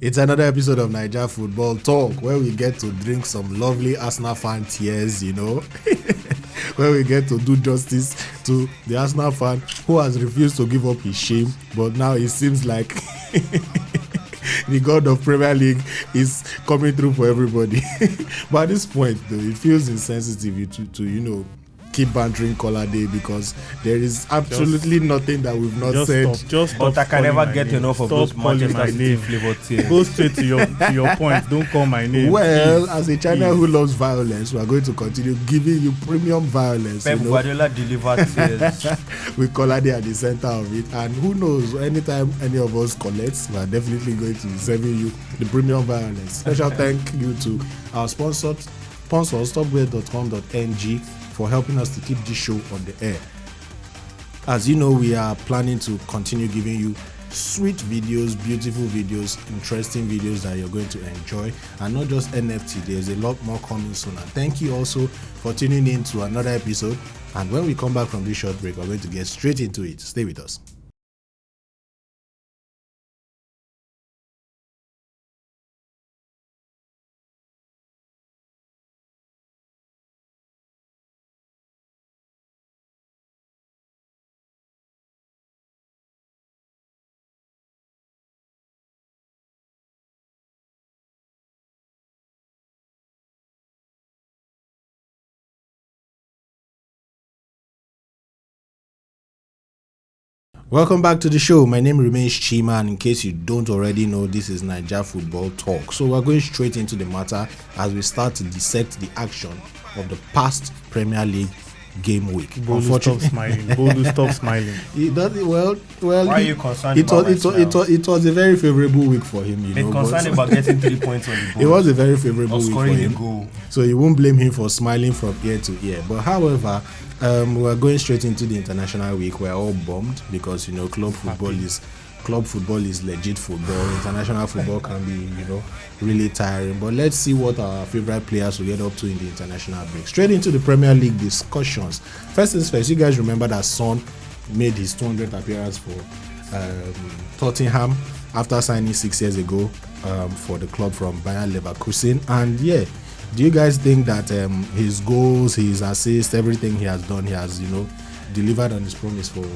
It's another episode of Naija Football Talk where we get to drink some lovely Arsenal fan tears, where we get to do justice to the Arsenal fan who has refused to give up his shame, but now it seems like the god of Premier League is coming through for everybody. But at this point, though, it feels insensitive to keep bantering Kolade because there is absolutely nothing that we've not said. But I can never get enough of those Manchester City flavored tears. Go straight to your point. Don't call my name. Well, please, as a China who loves violence, we are going to continue giving you premium violence. Pep Guardiola delivered tears with Kolade at the center of it, and who knows? Anytime any of us collects, we are definitely going to be serving you the premium violence. Special thank you to our sponsor stopware.com.ng for helping us to keep this show on the air. As you know, we are planning to continue giving you sweet videos, beautiful videos, interesting videos that you're going to enjoy, and not just NFT. There's a lot more coming soon. And thank you also for tuning in to another episode. And when we come back from this short break, we're going to get straight into it. Stay with us. Welcome back to the show. My name remains Chima, and in case you don't already know, this is Naija Football Talk. So we're going straight into the matter as we start to dissect the action of the past Premier League game week. Bolu, stop smiling. Bolu, stop smiling. Well. Why are you concerned about it was a very favorable week for him. They're concerned about getting 3 points on the board. It was a very favorable week for him. Goal. So you won't blame him for smiling from ear to ear. But however, we're going straight into the international week. We're all bummed because club football is legit football. International football can be really tiring. But let's see what our favorite players will get up to in the international break. Straight into the Premier League discussions. First things first, you guys remember that Son made his 200th appearance for Tottenham after signing 6 years ago for the club from Bayer Leverkusen. And do you guys think that his goals, his assists, everything he has done, he has delivered on his promise for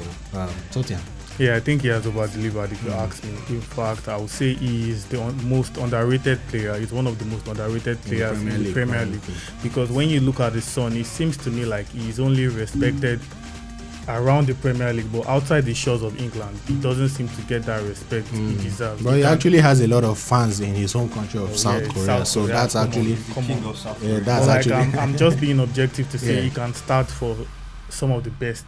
Tottenham? Yeah, I think he has over-delivered, if you ask me. In fact, I would say he is the most underrated player. He's one of the most underrated players in the Premier League. Because when you look at his son, it seems to me like he's only respected around the Premier League, but outside the shores of England, he doesn't seem to get that respect he deserves. But he actually has a lot of fans in his home country of South Korea, so that's actually king of South Korea. That's actually. I'm just being objective to say he can start for some of the best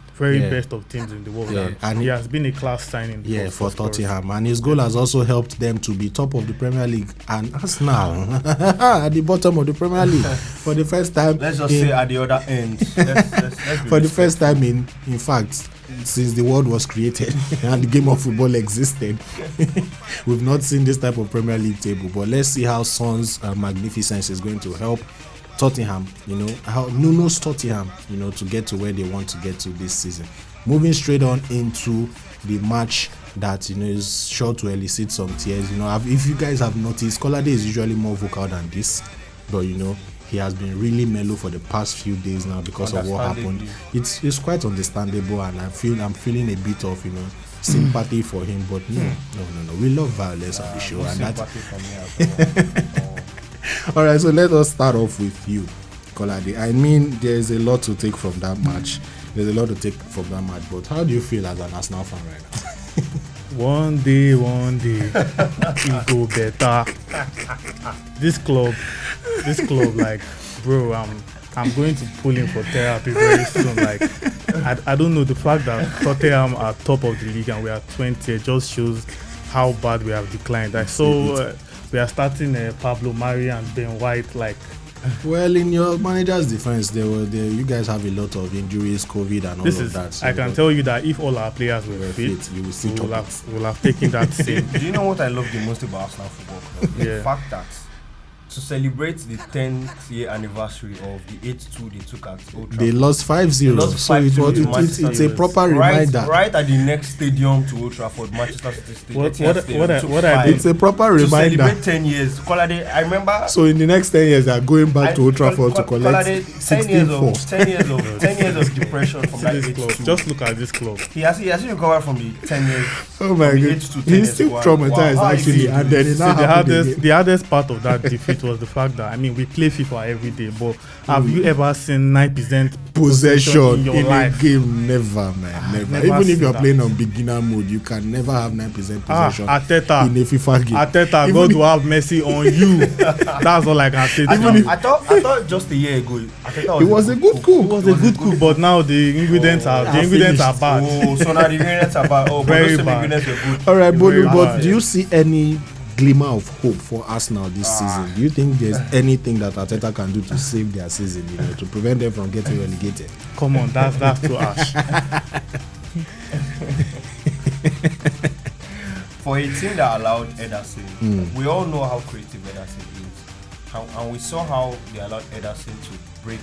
of teams in the world. And he has been a class signing. For Tottenham, and his goal has also helped them to be top of the Premier League and Arsenal at the bottom of the Premier League for the first time. Let's just say at the other end. Let's for the first time in fact, since the world was created and the game of football existed, we've not seen this type of Premier League table. But let's see how Son's magnificence is going to help Tottenham, how Nuno's Tottenham, to get to where they want to get to this season. Moving straight on into the match that, is sure to elicit some tears. If you guys have noticed, Kolade is usually more vocal than this, but, he has been really mellow for the past few days now because of what happened. It's quite understandable, and I'm feeling a bit of, sympathy for him, but no. We love violence on the show. And sympathy for me as well. All right, so let us start off with you, Kolade. I mean, there's a lot to take from that match. But how do you feel as an Arsenal fan right now? One day, it go better. This club, like, bro, I'm going to pull in for therapy very soon. Like, I don't know, the fact that Tottenham are top of the league and we are 20, it just shows how bad we have declined. We are starting Pablo Mari and Ben White, like. Well, in your manager's defense, you guys have a lot of injuries, COVID, and all of that. So I can tell you that if all our players were fit, you will we'll have taken that same. Do you know what I love the most about Arsenal Football Club? The fact that to celebrate the 10th year anniversary of the 8-2 they took at Old Trafford. They lost 5-0. So it's a proper reminder. Right at the next stadium to Old Trafford, Manchester City Stadium. It's a proper reminder. To celebrate 10 years. Kolade, I remember. So in the next 10 years, they are going back to Old Trafford to collect 10 years of depression from that club. Just look at this club. He has recovered from the 10 years. Oh my God. He's still traumatized actually. And then the hardest part of that defeat was the fact that, I mean, we play FIFA every day, but have you ever seen 9% possession in life? A game? Never, man. Never. Even if you're playing on beginner mode, you can never have 9% possession Arteta, in a FIFA game. Arteta, God will have mercy on you. That's all I can say. I thought just a year ago, it was a good coup. It was a good coup, but now the ingredients are bad. Oh, so now the ingredients are bad. Oh, very but bad. Ingredients were good. All right, but do you see any glimmer of hope for Arsenal this season? Do you think there's anything that Arteta can do to save their season, to prevent them from getting relegated? Come on, that's too harsh. For a team that allowed Ederson, we all know how creative Ederson is, and we saw how they allowed Ederson to break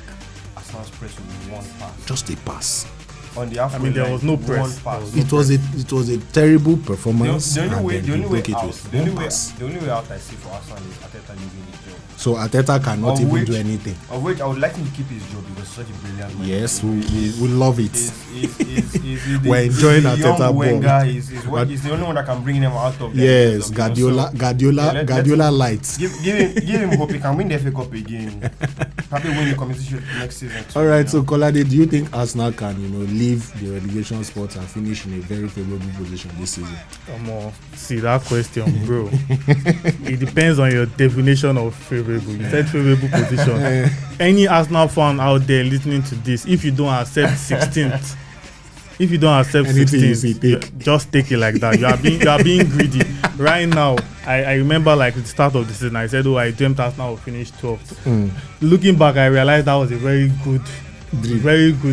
Arsenal's press with one pass. Just a pass. On the halfway line, there was no press. It was a terrible performance. The only way out I see for Arsenal is Arteta leaving his job. So Arteta cannot even do anything. Of which I would like him to keep his job because he's such a brilliant man. Yes, we love it. We're enjoying Arteta ball. He's the only one that can bring them out of there. Yes, Guardiola lights. Give him hope he can win the FA Cup again. Probably win the competition next season. All right, so Kolade, do you think Arsenal can, leave the relegation spots and finish in a very favorable position this season? See that question, bro. It depends on your definition of favorable. You said favorable position. Any Arsenal fan out there listening to this, if you don't accept 16th, just take it like that. You are being greedy. Right now, I remember like at the start of the season, I said, I dreamt Arsenal will finish 12th. Looking back, I realized that was a very good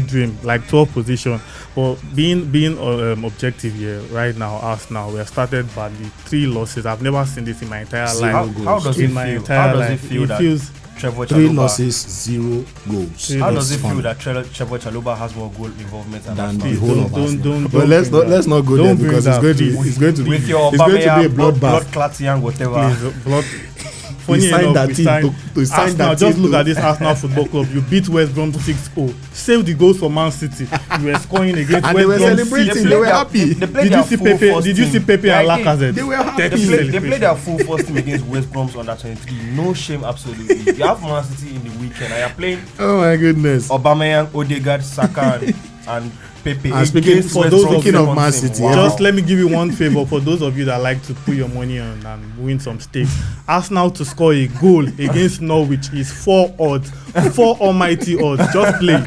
dream, like 12th position. But being objective here, right now, Arsenal, we have started badly. 3 losses. I've never seen this in my entire life. How does it feel? It feels 3 losses, 0 goals. How does it feel that Trevor Chalobah has more goal involvement than the whole of Arsenal? But let's not go there because it's going to be with your blood clotting whatever. We signed that team to sign Arsenal, that team. just look at this Arsenal Football Club. You beat West Brom 6-0. Save the goals for Man City. You were scoring against and West Brom. And they were celebrating. They were happy. Did you see Pepe and Lacazette? They were happy. They played their full first team against West Brom's under 23. No shame, absolutely. You have Man City in the weekend. And you're playing. Oh my goodness. Aubameyang, Odegaard, Saka, and Pepe. And speaking of Man City, just let me give you one favor for those of you that like to put your money on and win some stakes. Arsenal to score a goal against Norwich is 4 odds, 4 almighty odds. Just play,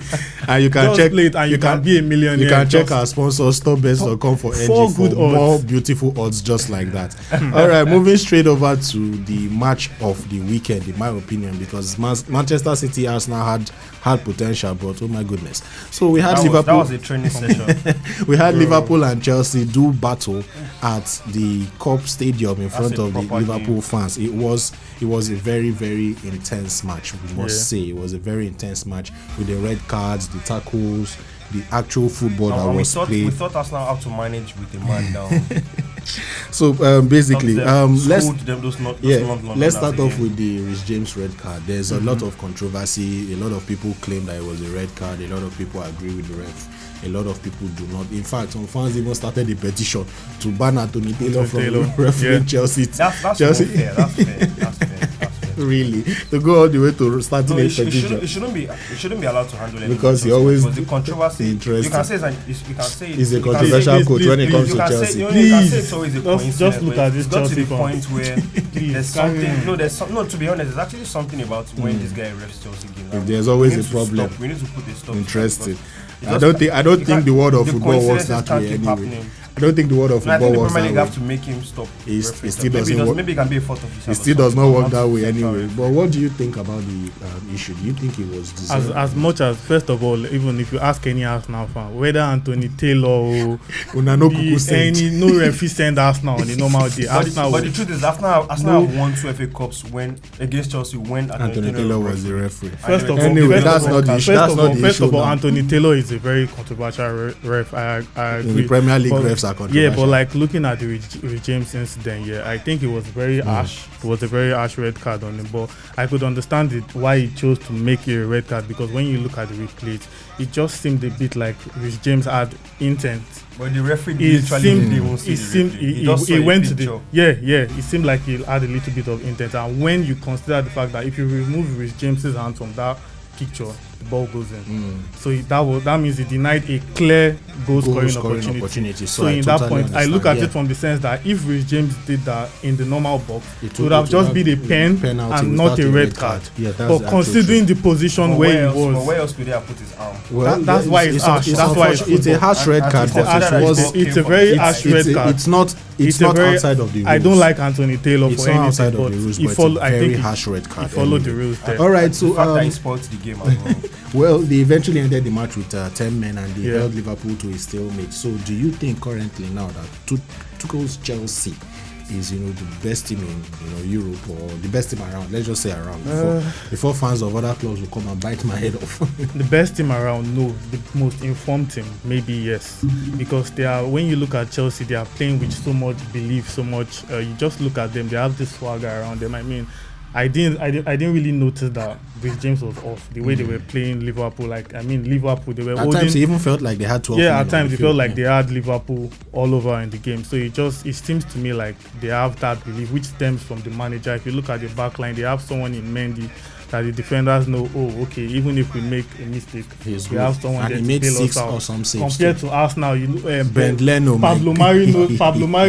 and you can just check play it, and you can be a millionaire. You can check our sponsor StoreBets.com for NG for more beautiful odds just like that. All right, moving straight over to the match of the weekend, in my opinion, because Manchester City Arsenal had potential, but oh my goodness. So we had Liverpool. That was a training session. We had Liverpool and Chelsea do battle at the Cup Stadium in front of the Liverpool fans. It was a very, very intense match, we must say. It was a very intense match with the red cards, the tackles, the actual football that was played. We thought Arsenal how to manage with a man down. So basically, let's start off with with the Rhys James red card. There's a lot of controversy. A lot of people claim that it was a red card. A lot of people agree with the ref. A lot of people do not. In fact, some fans even started a petition to ban Anthony Taylor from refereeing Chelsea. That's Chelsea. Fair. That's fair. Really, to go all the way to starting a petition. It shouldn't be allowed to handle anything because he always the controversy. You can say it's a controversial coach when it comes to Chelsea. You can say it's always a coincidence. Just look at this Chelsea. Chelsea Got to the point where there's something. No, to be honest, there's actually something about when this guy refs Chelsea game. There's always a problem. We need to put a stop. Interesting. I don't think the world of football works that way anyway. I don't think the world of I football think the works Premier that League way. have to make him stop. It refereeing. still doesn't work. Maybe it can be a fourth officer. It still does not work that way anyway. But what do you think about the issue? Do you think it was deserved? As much as, first of all, even if you ask any Arsenal fan, whether Anthony Taylor or no referee send Arsenal on the normal day. But the truth is, Arsenal have won 2 FA Cups when against Chelsea when Anthony Taylor was the referee. First of all, Anthony Taylor is a very controversial ref. I agree. In the Premier League refs are controversial. Yeah, but like looking at the Rich James incident, I think it was very harsh. It was a very harsh red card on him. But I could understand why he chose to make it a red card, because when you look at the replay, it just seemed a bit like Rich James had intent. But the referee literally won't see the replay. He went to the it seemed like he had a little bit of intent. And when you consider the fact that if you remove Rich James's hand from that picture, the ball goes in. So that means he denied a clear goal scoring opportunity. So in that point, I look at it from the sense that if Rich James did that in the normal box, it would have just been a pen and not a red card. But considering the position where he was, where else could he have put his arm? Well, that's why it's harsh. That's why it's a harsh red card. It's a very harsh red card. It's not outside of the rules. I don't like Anthony Taylor for anything, outside of the rules, but it's a very harsh red card. He followed the rules there. All right, so the fact that he spoiled the game as well. Well, they eventually ended the match with 10 men, and they held Liverpool to a stalemate. So, do you think currently now that Tuchel's Chelsea is the best team in Europe, or the best team around? Let's just say around. Before fans of other clubs will come and bite my head off. The best team around, no. The most informed team, maybe yes, because they are. When you look at Chelsea, they are playing with so much belief, so much. You just look at them; they have this swagger around them. I mean, I didn't really notice that Rich James was off the way they were playing Liverpool. Liverpool, they were at times it even felt like they had 12 men. Yeah, at times it felt like they had Liverpool all over in the game. So it seems to me like they have that belief, which stems from the manager. If you look at the back line, they have someone in Mendy that the defenders know, even if we make a mistake, we have someone there to bail us out. Compared to Arsenal, Ben Leno, Pablo Mari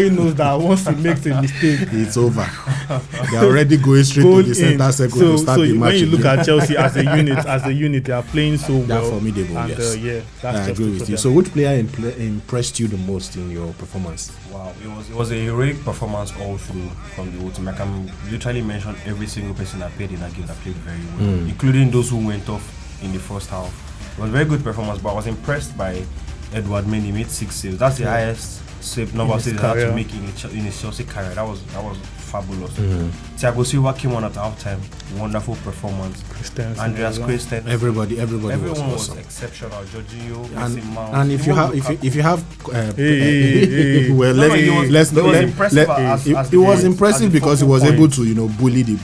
knows that once he makes a mistake, it's over. They're already going straight to the center circle to start the match. When you look at Chelsea as a unit, they are playing so well. They're formidable, and, yes. That's I agree with you. So, which player impressed you the most in your performance? Wow, it was a heroic performance all through from the whole team. I can literally mention every single person that played in that game that played very well, including those who went off in the first half. It was a very good performance, but I was impressed by Edward Mendy. He made 6 saves. That's the highest number of saves he had to make in his Chelsea career. That was fabulous. Thiago Silva came on at halftime. Wonderful performance. Andreas Christensen. Everyone was awesome. Exceptional. Jorginho, and if you have it was impressive because he was able to bully the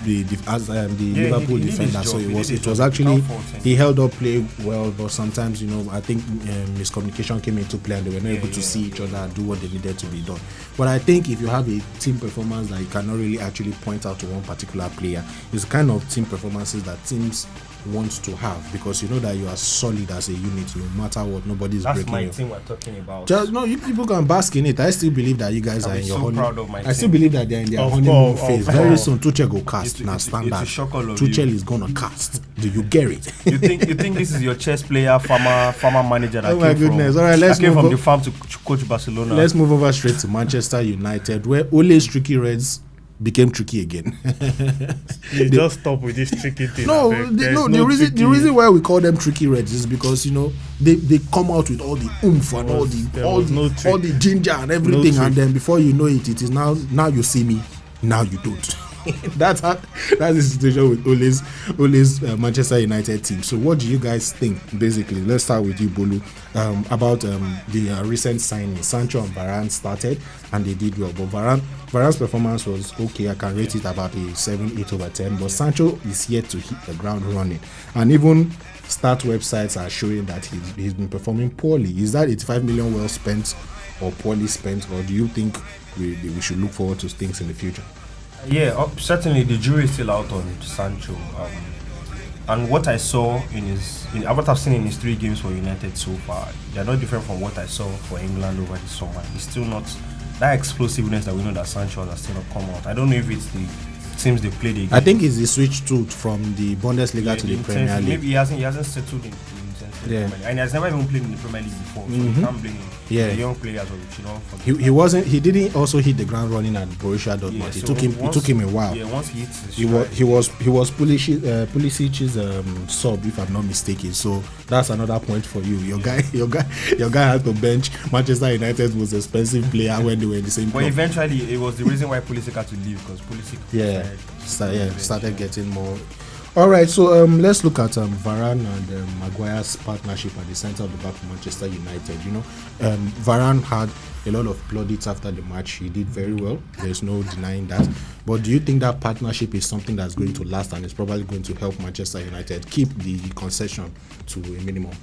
Liverpool defender. So it was actually he held up play well, but sometimes I think miscommunication came into play and they were not able to see each other and do what they needed to be done. But I think if you have a team performance that you cannot really actually point out to one particular player, it's the kind of team performances that teams want to have, because you know that you are solid as a unit no matter what. Nobody's breaking you. That's my team we're talking about. Just no, you people can bask in it. I still believe that you guys are in your honeymoon. I still believe that they're in their honeymoon phase. Very soon Tuchel go cast. Now standard. Tuchel is gonna cast. Do you get it? You think this is your chess player, farmer manager that All right, let's came from the farm to coach Barcelona. Let's move over straight to Manchester United, where Ole's tricky Reds became tricky again. You just stop with this tricky thing. The reason why we call them tricky Reds is because they come out with all the oomph and all the ginger and everything, and then before you know it is now you see me, now you don't. That's the situation with Ole's Manchester United team. So what do you guys think? Basically, let's start with you, Bolu, about the recent signing. Sancho and Varane started and they did well, but Varane's performance was okay. I can rate it about a 7-8 over 10, but Sancho is yet to hit the ground running, and even stat websites are showing that he's been performing poorly. Is that 85 million well spent or poorly spent, or do you think we should look forward to things in the future? Yeah, certainly the jury is still out on Sancho. And what I saw what I've seen in his 3 games for United so far, they're not different from what I saw for England over the summer. He's still not that explosiveness that we know that Sancho has still not come out. I don't know if it's the teams they played against. I think it's the switch from the Bundesliga to the Premier League. Maybe he hasn't settled in. the Premier League. And he has never even played in the Premier League before, so you can't blame him. Yeah. The young players, you know. He didn't also hit the ground running at Borussia Dortmund. Yeah, it so took him a while. Yeah, once he hits his He was Pulisic's sub, if I'm not mistaken. So that's another point for you. Your guy had to bench Manchester United's most expensive player when they were in the same club. But eventually, it was the reason why Pulisic had to leave, because Pulisic started getting more. All right, so let's look at Varane and Maguire's partnership at the center of the back of Manchester United. You know, Varane had a lot of plaudits after the match. He did very well. There's no denying that. But do you think that partnership is something that's going to last and is probably going to help Manchester United keep the concession to a minimum?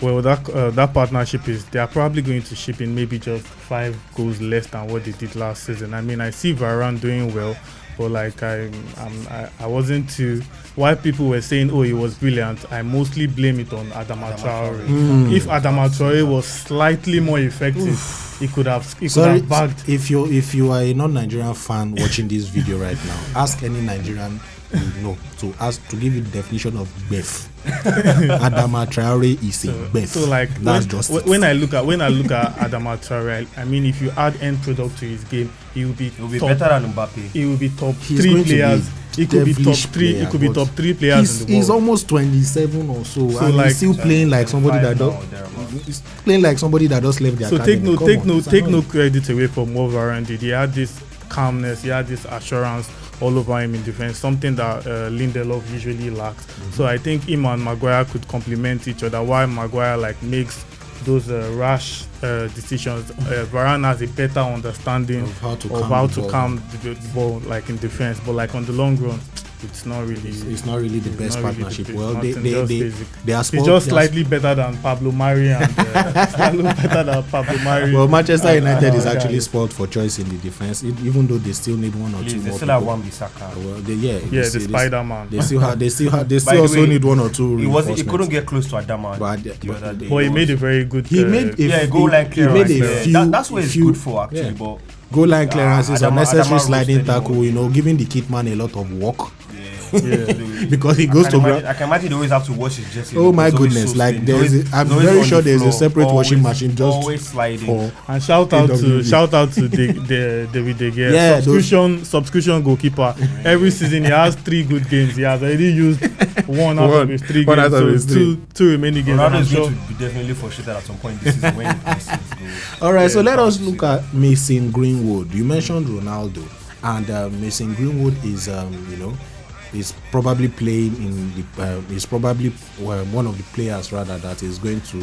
Well, that partnership they are probably going to ship in maybe just 5 goals less than what they did last season. I mean, I see Varane doing well, but like I wasn't too. Why people were saying, oh, he was brilliant, I mostly blame it on Adama Traore. If Adama Traore was slightly more effective, he could have bagged. If you are a non-Nigerian fan watching this video right now, ask any Nigerian you know to give you the definition of Bef. Adama Traore is a Bef. So like when I look at Adama Traore, I mean, if you add end product to his game, he will be better than Mbappe. He will be top 3 players. He could be top 3. He could be top 3 players in the world. He's almost 27 or so, and like, he's still playing like somebody that does left the academy. So take no credit away from what Varane did. He had this calmness, he had this assurance all over him in defense, something that Lindelof usually lacks. So I think him and Maguire could complement each other. While Maguire like makes those rash decisions, Varane has a better understanding of how to calm the ball like in defense. But like on the long run, it's not really the best partnership. Well, they are it's just slightly better than Pablo Mari and Well, Manchester United is actually spoiled for choice in the defense, even though they still need one or two more. They still have one Bissaka. Well, the Spider-Man. They still also need one or two. He couldn't get close to Adama the other day. But he made a very good. He made a goal line clearance. That's what it's good for actually. Yeah. But goal line clearances, unnecessary sliding tackle, giving the kit man a lot of work. Because he goes to ground. I can imagine they always have to wash his jersey. Oh my goodness! So like I'm very sure there's a separate washing machine just always sliding. And shout out to David De Gea, subscription goalkeeper. Every season he has 3 good games. He has already used one out of his 3 games. So two remaining games. Ronaldo is going to be definitely frustrated at some point this season when he passes goals. All right, so let us look at Mason Greenwood. You mentioned Ronaldo, and Mason Greenwood is is probably playing in the is probably one of the players rather that is going to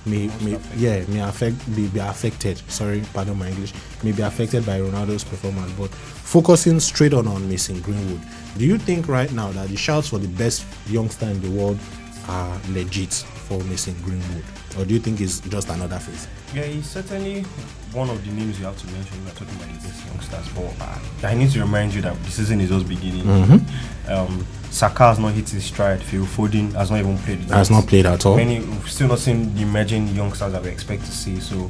be affected. Sorry, pardon my English. May be affected by Ronaldo's performance. But focusing straight on Mason Greenwood, do you think right now that the shouts for the best youngster in the world are legit for Mason Greenwood, or do you think it's just another phase? Yeah, he's certainly one of the names you have to mention. We're talking about the best youngsters, but I need to remind you that the season is just beginning. Saka has not hit his stride. Phil Foden has not even played. Has not played at all. We've still not seen the emerging youngsters that we expect to see. So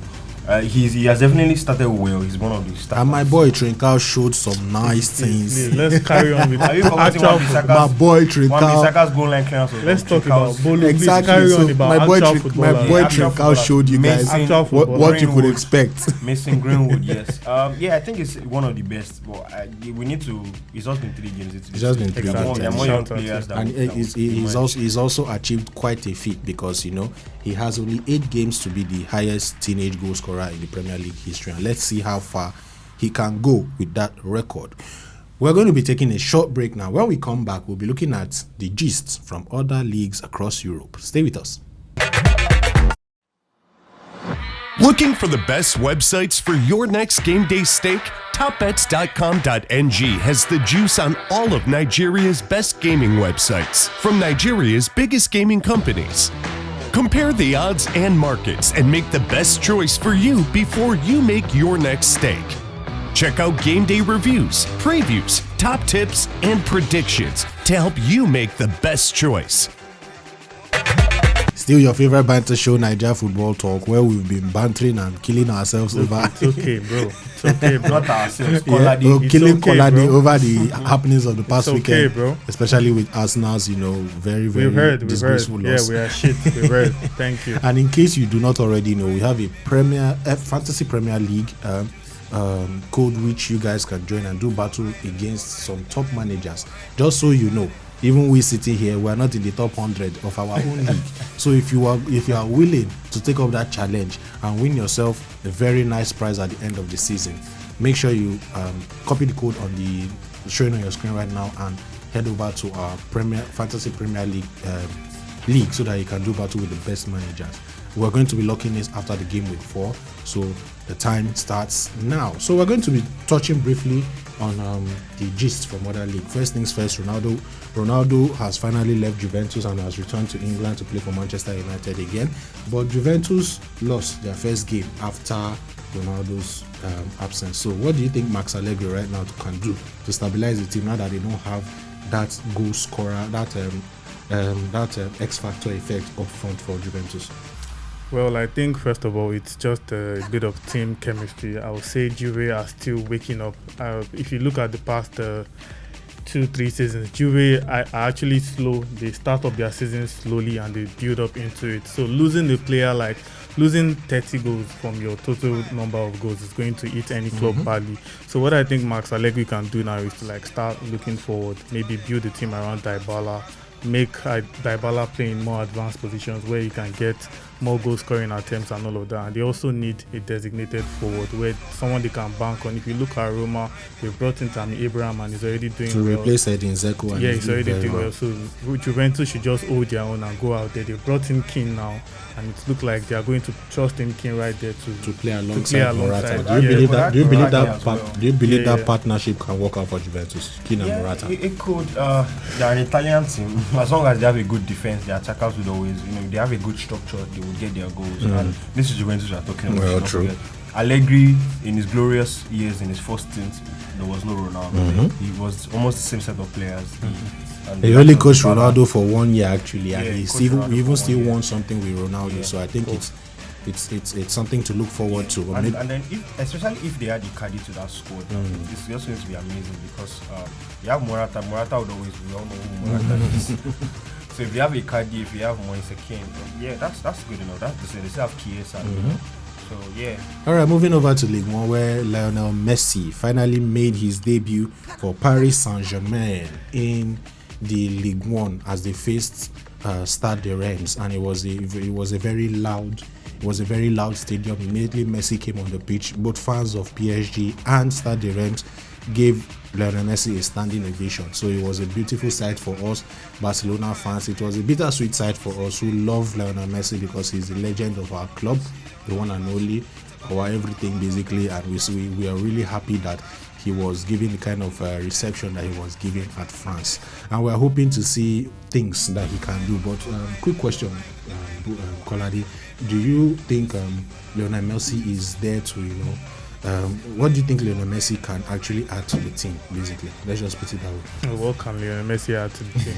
he has definitely started well. He's one of the stars. And my boy Trincao showed some nice things. Let's carry on with Are you forgetting my boy Trincao? Bissaka's goal line clearance. Let's talk about Bolo. Exactly. So my boy Trincao showed you guys what you could expect. Mason Greenwood, yes. I think it's one of the best. But we need to. It's just been 3 games. It's just been 3 games. There are more young players and he's also achieved quite a feat because he has only 8 games to be the highest teenage goal scorer in the Premier League history, and let's see how far he can go with that record. We're going to be taking a short break now. When we come back, we'll be looking at the gist from other leagues across Europe. Stay with us. Looking for the best websites for your next game day stake? Topbets.com.ng has the juice on all of Nigeria's best gaming websites from Nigeria's biggest gaming companies. Compare the odds and markets and make the best choice for you before you make your next stake. Check out game day reviews, previews, top tips, and predictions to help you make the best choice. Still your favorite banter show, Naija Football Talk, where we've been bantering and killing ourselves over. It's okay, bro. It's okay, bro. Not ourselves. Yeah, Kolade. killing okay, Kolade bro. over the happenings of the past It's okay, weekend, bro. especially with Arsenal's, very, very We've heard. disgraceful Yeah, loss. we are shit. We've heard. Thank you. And in case you do not already know, we have a Fantasy Premier League code which you guys can join and do battle against some top managers. Just so you know, even we sitting here, we are not in the top 100 of our own league. So if you are willing to take up that challenge and win yourself a very nice prize at the end of the season, make sure you copy the code on the showing on your screen right now and head over to our Fantasy Premier League so that you can do battle with the best managers. We're going to be locking this after the game week 4, so the time starts now. So we're going to be touching briefly on the gist from other league. First things first, Ronaldo has finally left Juventus and has returned to England to play for Manchester United again. But Juventus lost their first game after Ronaldo's absence. So what do you think Max Allegri right now can do to stabilize the team now that they don't have that goal scorer, that X factor effect up front for Juventus? Well, I think first of all, it's just a bit of team chemistry. I would say Juve are still waking up. If you look at the past 2-3 seasons, Juve are actually slow. They start up their season slowly and they build up into it. So losing the player, like losing 30 goals from your total number of goals, is going to eat any club badly. So what I think Max Allegri can do now is to start looking forward, maybe build the team around Dybala, make Dybala play in more advanced positions where he can get more goal scoring attempts and all of that. And they also need a designated forward where someone they can bank on. If you look at Roma, they brought in Tammy Abraham and he's already doing to well. replace Edin Dzeko. Yeah, he's already doing well. So Juventus should just hold their own and go out there. They brought in King now, and it looks like they are going to trust in King right there to play alongside Morata. Yeah, Do you believe Yeah. that partnership can work out for Juventus? King and Morata. It could. They're an Italian team. As long as they have a good defense, their attackers would always, they have a good structure, they would get their goals. And this is Juventus we are talking about. Well, true. Allegri, in his glorious years, in his first stint, there was no Ronaldo. He was almost the same set of players. He only coached Ronaldo for 1 year actually, and he still won something with Ronaldo. Yeah. So I think it's something to look forward to. And then, especially if they add Icardi to that squad, it's just going to be amazing because you have Morata. Morata would always, we all know who Morata is. So if you have Icardi, if you have Moise Kean, that's good enough. That's to say they still have Chiesa. So yeah. All right, moving over to Ligue 1, where Lionel Messi finally made his debut for Paris Saint-Germain in the Ligue 1 as they faced Stade de Reims, and it was a very loud stadium. Immediately Messi came on the pitch. Both fans of PSG and Stade de Reims gave Lionel Messi a standing ovation. So it was a beautiful sight for us Barcelona fans. It was a bittersweet sight for us who love Lionel Messi because he's the legend of our club, the one and only, our everything basically, and we are really happy that he was given the kind of reception that he was given at France, and we're hoping to see things that he can do. But quick question, Kolade, do you think Lionel Messi is there to what do you think Lionel Messi can actually add to the team, basically? Let's just put it that way. What can Lionel Messi add to the team?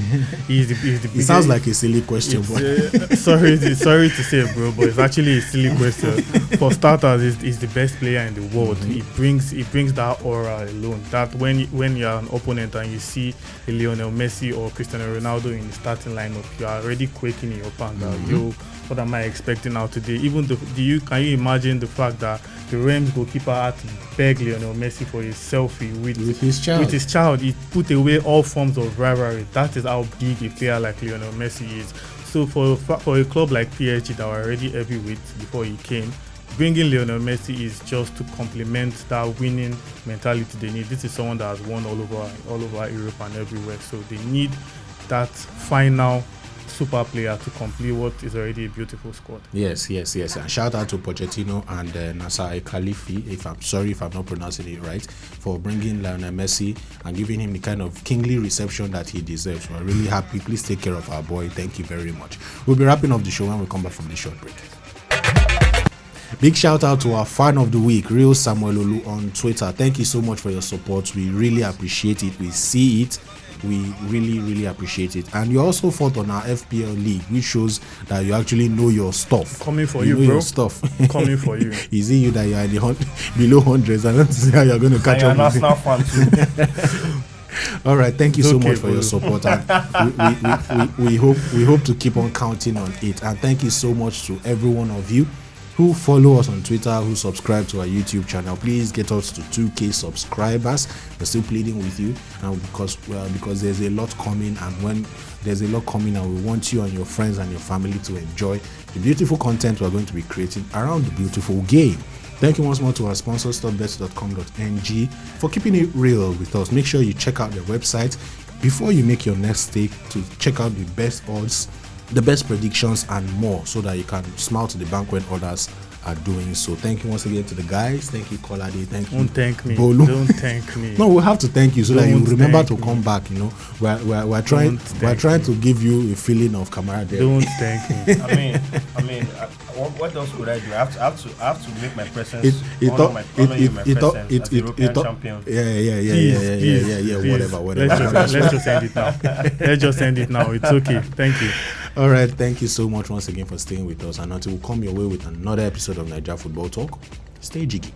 He's the It sounds like a silly question, but sorry to say, bro, but it's actually a silly question. For starters, he's the best player in the world. He brings that aura alone. That when you're an opponent and you see a Lionel Messi or Cristiano Ronaldo in the starting lineup, you are already quaking in your pants. What am I expecting now today? Even can you imagine the fact that the Reims goalkeeper had to beg Lionel Messi for his selfie with his child? He put away all forms of rivalry. That is how big a player like Lionel Messi is. So for a club like PSG that were already heavyweight before he came, bringing Lionel Messi is just to complement that winning mentality they need. This is someone that has won all over Europe and everywhere. So they need that final super player to complete what is already a beautiful squad. Yes. And shout out to Pochettino and Nasser Khalifi, if I'm not pronouncing it right, for bringing Lionel Messi and giving him the kind of kingly reception that he deserves. We're really happy. Please take care of our boy. Thank you very much. We'll be wrapping up the show when we come back from the short break. Big shout out to our fan of the week, Real Samuel Olu on Twitter. Thank you so much for your support. We really appreciate it. We see it. We really, really appreciate it. And you also fought on our FPL league, which shows that you actually know your stuff. Coming for you you, know bro. your stuff. Coming for you. Is it you that you are in the below hundreds? I don't see how you're going to catch And up you're with an Arsenal me. fan too. All right, thank you It's so okay, much for your support, and we hope to keep on counting on it. And thank you so much to every one of you who follow us on Twitter, who subscribe to our YouTube channel. Please get us to 2K subscribers. We're still pleading with you, and because there's a lot coming, and when there's a lot coming, and we want you and your friends and your family to enjoy the beautiful content we're going to be creating around the beautiful game. Thank you once more to our sponsor, stopbets.com.ng, for keeping it real with us. Make sure you check out their website before you make your next stake to check out the best odds, the best predictions, and more, so that you can smile to the bank when others are doing so. Thank you once again to the guys. Thank you, Kolade. Thank you. Don't thank me. Bolu. Don't thank me. No, we'll have to thank you so that you Don't remember thank to me. come back. You know, we're trying to give you a feeling of camaraderie. Don't thank me. I mean, what else could I do? I have to make my presence. Honor you my presence as European champion. Yeah. Whatever. Let's just end it now. Let's just end it now. It's okay. Thank you. All right, thank you so much once again for staying with us. And until we come your way with another episode of Naija Football Talk, stay jiggy.